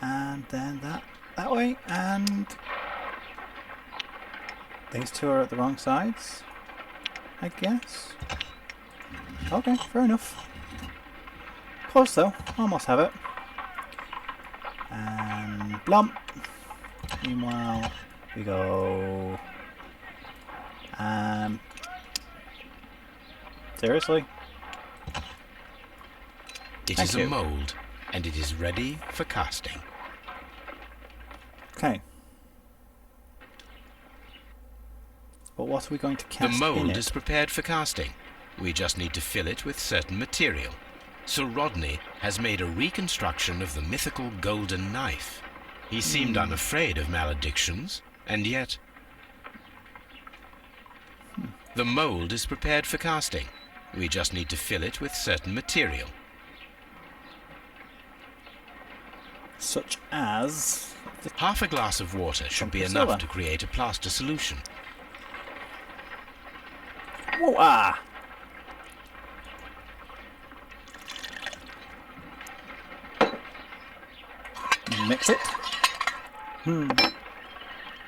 And then that way, and these two are at the wrong sides, I guess. Okay, fair enough. Close though, almost have it. And blump. Meanwhile, we go. Seriously? It is a mould, and it is ready for casting. Okay. But what are we going to cast The in mould it? is prepared for casting. We just need to fill it with certain material. Sir Rodney has made a reconstruction of the mythical golden knife. He seemed unafraid of maledictions, and yet... The mould is prepared for casting. We just need to fill it with certain material. Such as... Half a glass of water should be enough to create a plaster solution. Whoa, ah! Mix it.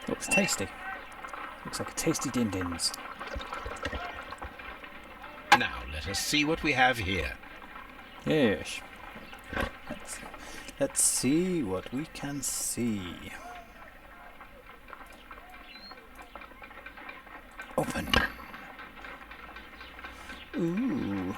Looks tasty. Looks like a tasty din-dins. Now let us see what we have here. Yes. Let's see what we can see. Open. Ooh.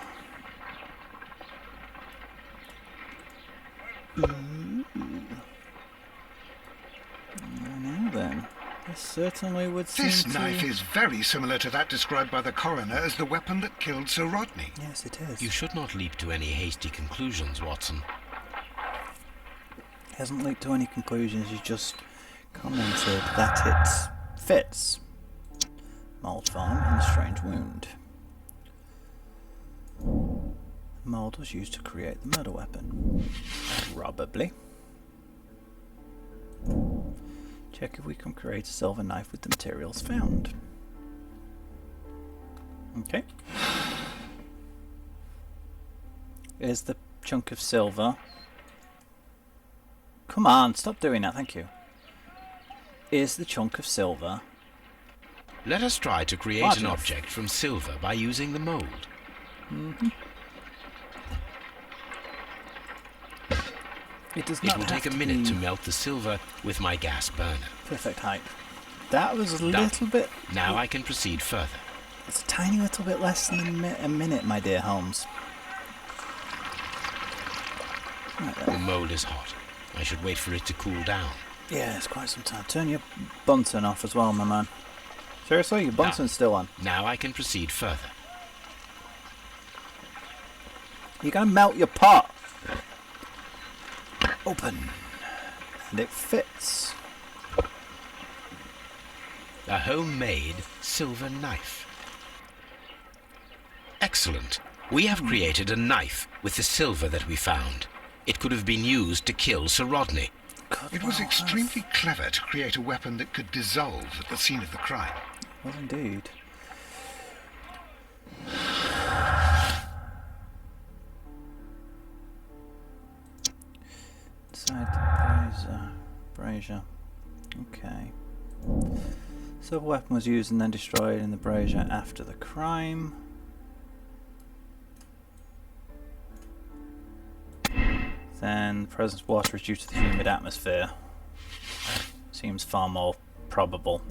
Now then, this certainly would seem This to... knife is very similar to that described by the coroner as the weapon that killed Sir Rodney. Yes, it is. You should not leap to any hasty conclusions, Watson. He hasn't leaped to any conclusions, he's just commented that it fits. Mould form and a strange wound. The mould was used to create the murder weapon. Probably. Check if we can create a silver knife with the materials found. Okay. Here's the chunk of silver. Come on, stop doing that, thank you. Here's the chunk of silver. Let us try to create an object from silver by using the mould. It does It not will have take a to minute be to melt the silver with my gas burner. perfect height. That was a little bit... Now I can proceed further. It's a tiny little bit less than a minute, my dear Holmes. Right The then. mould is hot. I should wait for it to cool down. Yeah, it's quite some time. Turn your Bunsen off as well, my man. Seriously, your Bunsen's still on. Now I can proceed further. You're going to melt your pot. Open. And it fits. A homemade silver knife. Excellent. We have created a knife with the silver that we found. It could have been used to kill Sir Rodney. It was extremely clever to create a weapon that could dissolve at the scene of the crime. Well, indeed. Inside the brazier. Okay. Silver weapon was used and then destroyed in the brazier after the crime. Then the presence of water is due to the humid atmosphere. Seems far more probable.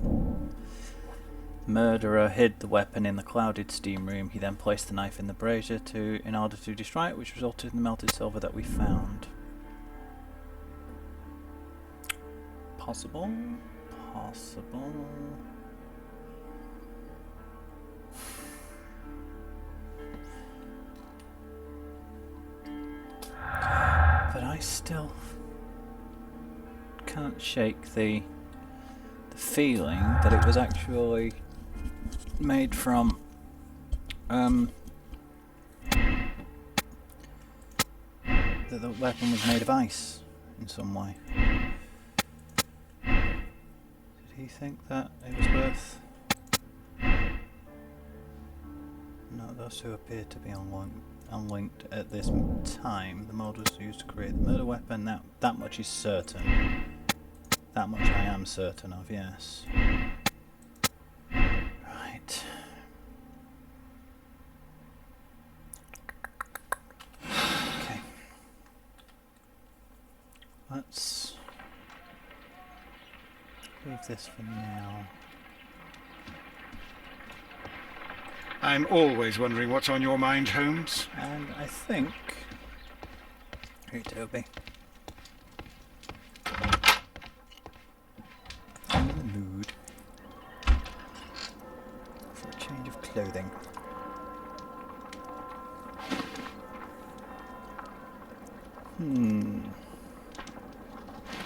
The murderer hid the weapon in the clouded steam room. He then placed the knife in the brazier in order to destroy it, which resulted in the melted silver that we found. Possible? Possible? But I still can't shake the feeling that it was actually made from that the weapon was made of ice in some way. Did he think that it was worth? No, those two appear to be on unlinked at this time. The mod was used to create the murder weapon. That much is certain. That much I am certain of, yes. Right. Okay. Let's leave this for now. I'm always wondering what's on your mind, Holmes. And I think... Hey, Toby. I'm in the mood for a change of clothing.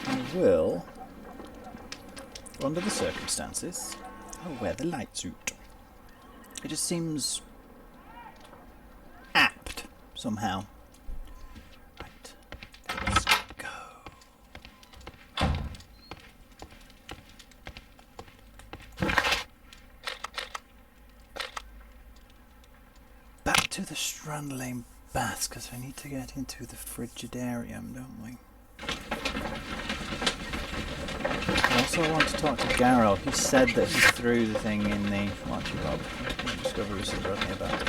I will, under the circumstances, I'll wear the light suit. It just seems apt, somehow. Right, let's go. Back to the Strand Lane baths, because I need to get into the Frigidarium, don't we? I also want to talk to Garrow. He said that he threw the thing in the... Watch you, Bob. Discovery said Rodney about it.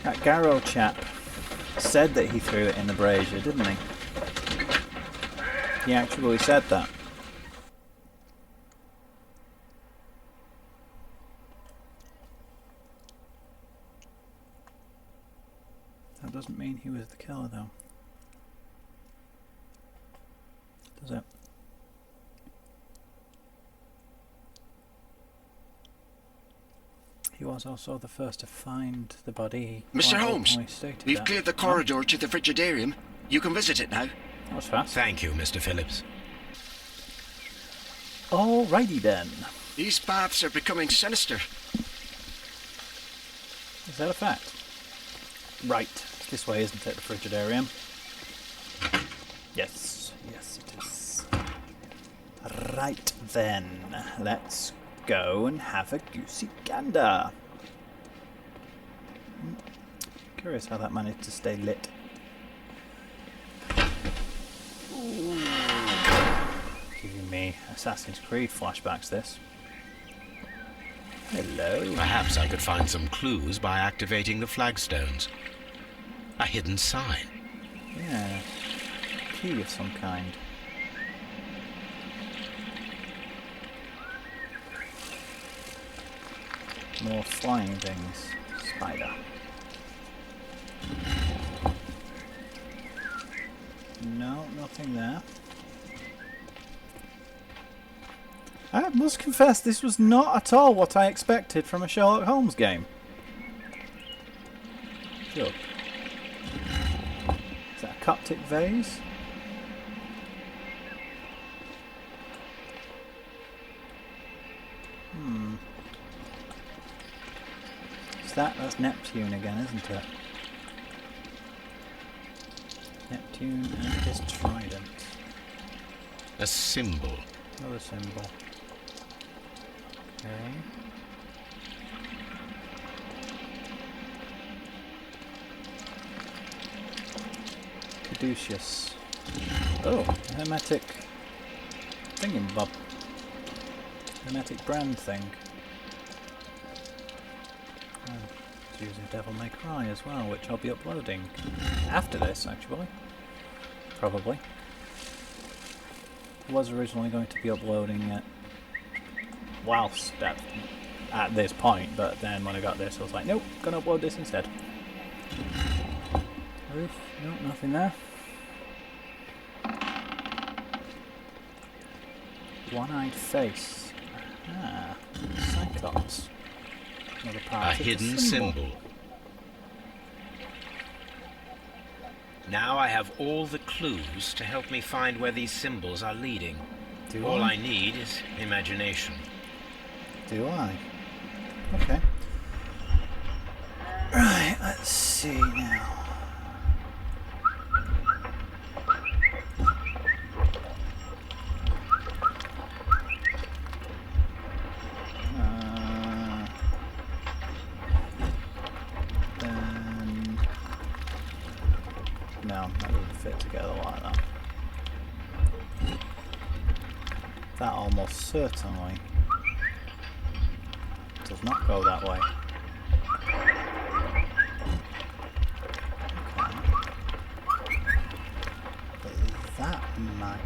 That Garrow chap said that he threw it in the brazier, didn't he? He actually said that. That doesn't mean he was the killer, though. Does it? He was also the first to find the body. Mr. Holmes, we've that. cleared the corridor to the Frigidarium. You can visit it now. That was fast. Thank you, Mr. Phillips. Alrighty then. These baths are becoming sinister. Is that a fact? Right. This way, isn't it, the Frigidarium? Yes. Yes, it is. Right then. Let's go and have a goosey gander. Curious how that managed to stay lit. Ooh. Giving me Assassin's Creed flashbacks, this. Hello. Perhaps I could find some clues by activating the flagstones. A hidden sign. Yeah. Key of some kind. More flying things. Spider. No, nothing there. I must confess, this was not at all what I expected from a Sherlock Holmes game. Sure. Is that a Coptic vase? That's Neptune again, isn't it? Neptune and his trident. A symbol. Another symbol. Okay. Caduceus. Oh, a hermetic thingamabob. Hermetic brand thing. Using Devil May Cry as well, which I'll be uploading after this, actually. Probably. I was originally going to be uploading it whilst at this point, but then when I got this I was like, nope, gonna upload this instead. Roof, nope, nothing there. One-eyed face. Ah, Cyclops. A hidden symbol. Now I have all the clues to help me find where these symbols are leading. Do All I? I need is imagination. Do I? Okay. Right, let's see now. Then... No, that wouldn't fit together like that. That almost certainly does not go that way. But that might...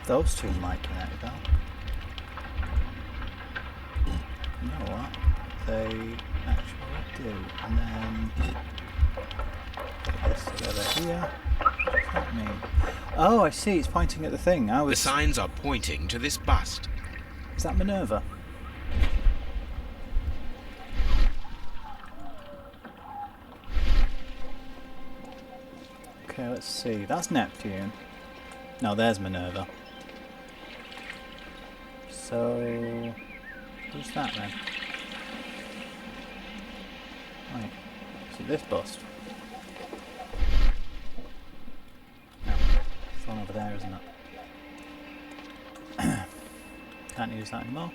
Those two might connect though. You know what? They actually do. And then... Put this together here. What does that mean? Oh, I see. It's pointing at the thing. The signs are pointing to this bust. Is that Minerva? Okay, let's see. That's Neptune. No, there's Minerva. So... who's that then? Right. Is it this bust? No. It's the one over there, isn't it? Can't use that anymore.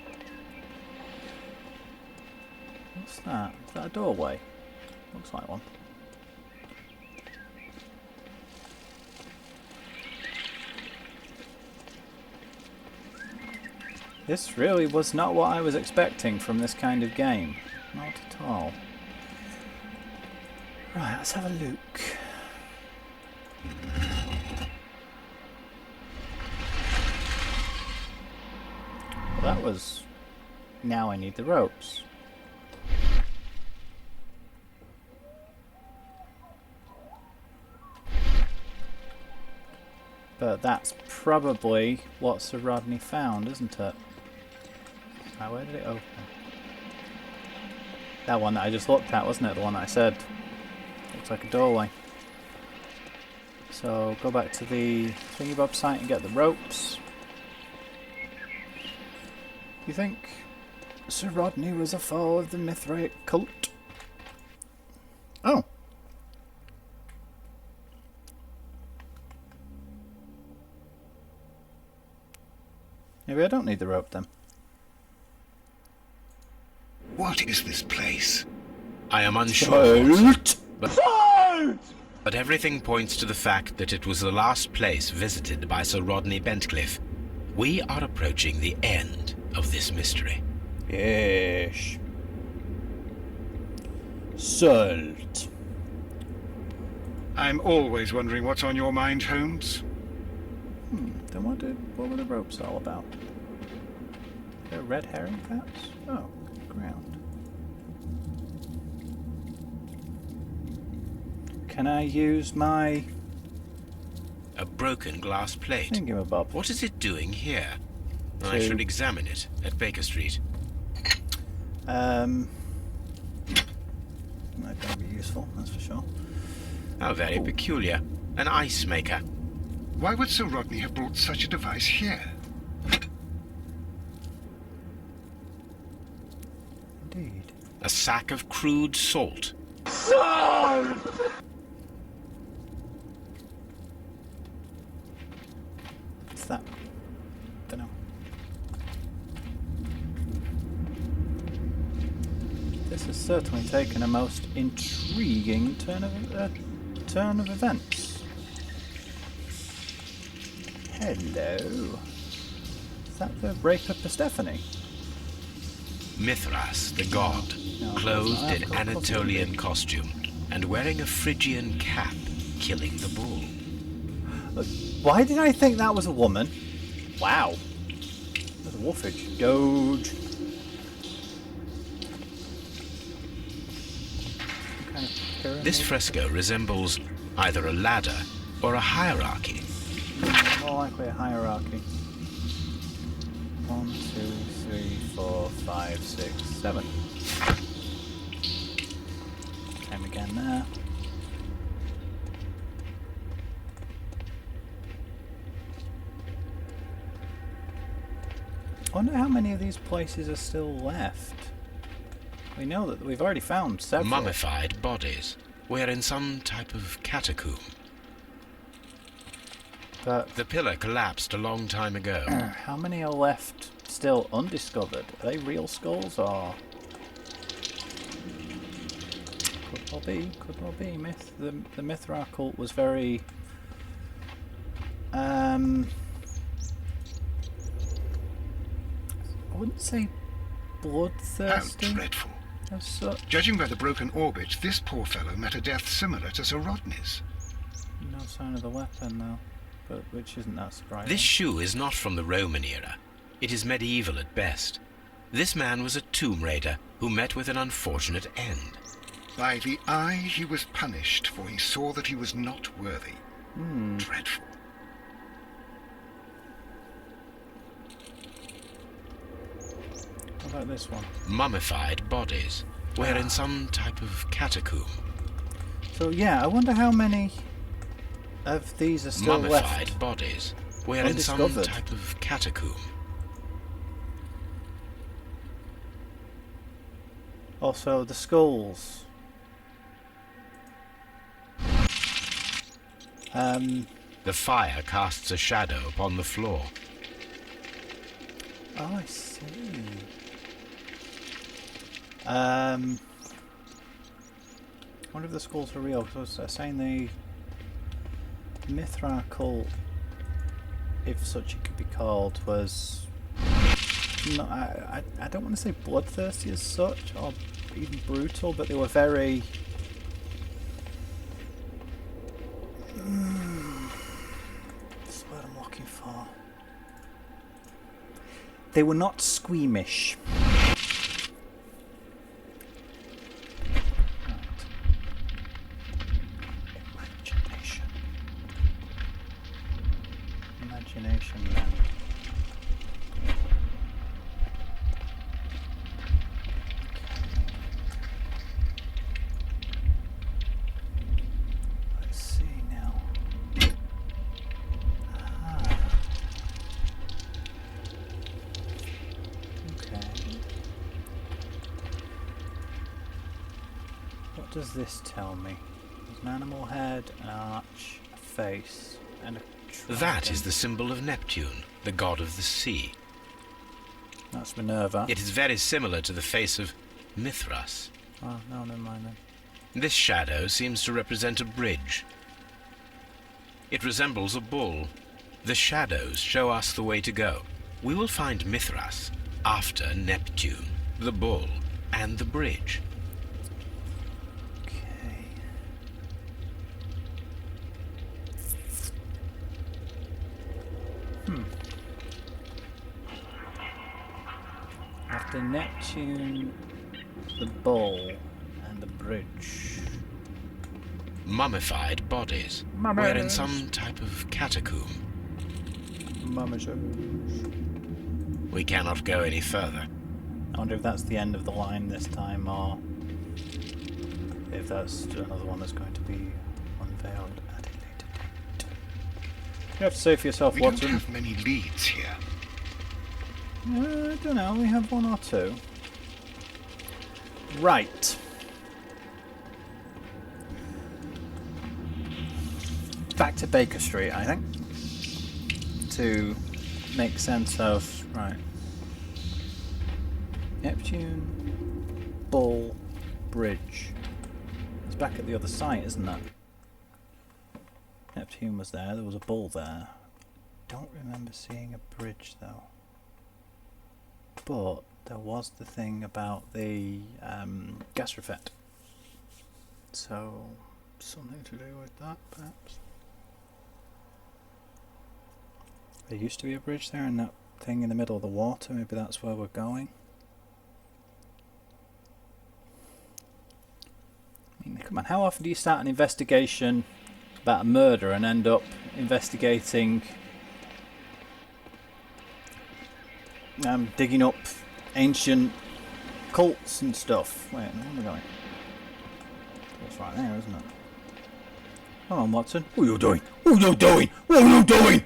What's that? Is that a doorway? Looks like one. This really was not what I was expecting from this kind of game. Not at all. Right, let's have a look. Well, that was... Now I need the ropes. But that's probably what Sir Rodney found, isn't it? Right, where did it open? That one that I just looked at, wasn't it? The one that I said. Looks like a doorway. So, go back to the thingy-bob site and get the ropes. You think Sir Rodney was a foe of the Mithraic cult? Oh. Maybe I don't need the rope then. What is this place? I am unsure. Salt! But everything points to the fact that it was the last place visited by Sir Rodney Bentcliffe. We are approaching the end of this mystery. Yes. Salt. I'm always wondering what's on your mind, Holmes. Then what were the ropes all about? They're red herring, perhaps? Oh, ground. Can I use my A broken glass plate. thingamabob? What is it doing here? I should examine it at Baker Street. Might be useful, that's for sure. How very peculiar. An ice maker. Why would Sir Rodney have brought such a device here? Indeed. A sack of crude salt. What's that? Dunno. This has certainly taken a most intriguing turn of events. Hello. Is that the rape of Persephone? Mithras, the god, No, clothed that's in not. Anatolian costume and wearing a Phrygian cap, killing the bull. Why did I think that was a woman? Wow. That's a wolfage. Doge. Some kind of pyramid? This fresco resembles either a ladder or a hierarchy. More likely a hierarchy. 1, 2, 3, 4, 5, 6, 7. Same again there. wonder how many of these places are still left. We know that we've already found several. Mummified bodies. We're in some type of catacomb. But The pillar collapsed a long time ago. how many are left still undiscovered? Are they real skulls or? Could well be. Could well be. The Mithra cult was very. I wouldn't say How bloodthirsty dreadful. as such. Judging by the broken orbit, this poor fellow met a death similar to Sir Rodney's. No sign of the weapon though, but which isn't that surprising. This shoe is not from the Roman era. It is medieval at best. This man was a tomb raider who met with an unfortunate end. By the eye he was punished, for he saw that he was not worthy. Dreadful. What about this one? Mummified bodies. We're in some type of catacomb. So yeah, I wonder how many of these are still Mummified left. bodies. We're in some undiscovered. type of catacomb. Also, the skulls. The fire casts a shadow upon the floor. Oh, I see. I wonder if the skulls are real. Because I was saying the Mithra cult, if such it could be called, was. No, I don't want to say bloodthirsty as such, or even brutal, but they were very. That's what I'm looking for. They were not squeamish. Imagination. Imagination, then. Let's see now. Okay. What does this tell me? There's an animal head, an arch, a face, and a That is the symbol of Neptune, the god of the sea. That's Minerva. It is very similar to the face of Mithras. Oh, no, never mind then. This shadow seems to represent a bridge. It resembles a bull. The shadows show us the way to go. We will find Mithras after Neptune, the bull, and the bridge. Okay. After Neptune, the bull, and the bridge. Mummified bodies. We're in some type of catacomb. We cannot go any further. I wonder if that's the end of the line this time, or if that's another one that's going to be unveiled at a later date. You have to say for yourself, We don't Watson. have many leads here. I don't know, we have one or two. Right. Back to Baker Street, I think. To make sense of... Right. Neptune, Bull, Bridge. It's back at the other site, isn't it? Neptune was there was a bull there. Don't remember seeing a bridge though. But there was the thing about the gas refit. So, something to do with that, perhaps. There used to be a bridge there and that thing in the middle of the water. Maybe that's where we're going. I mean, come on, how often do you start an investigation about a murder and end up investigating... digging up ancient cults and stuff. Wait, where am I going? It's right there, isn't it? Come on, Watson. What are you doing? What are you doing? What are you doing?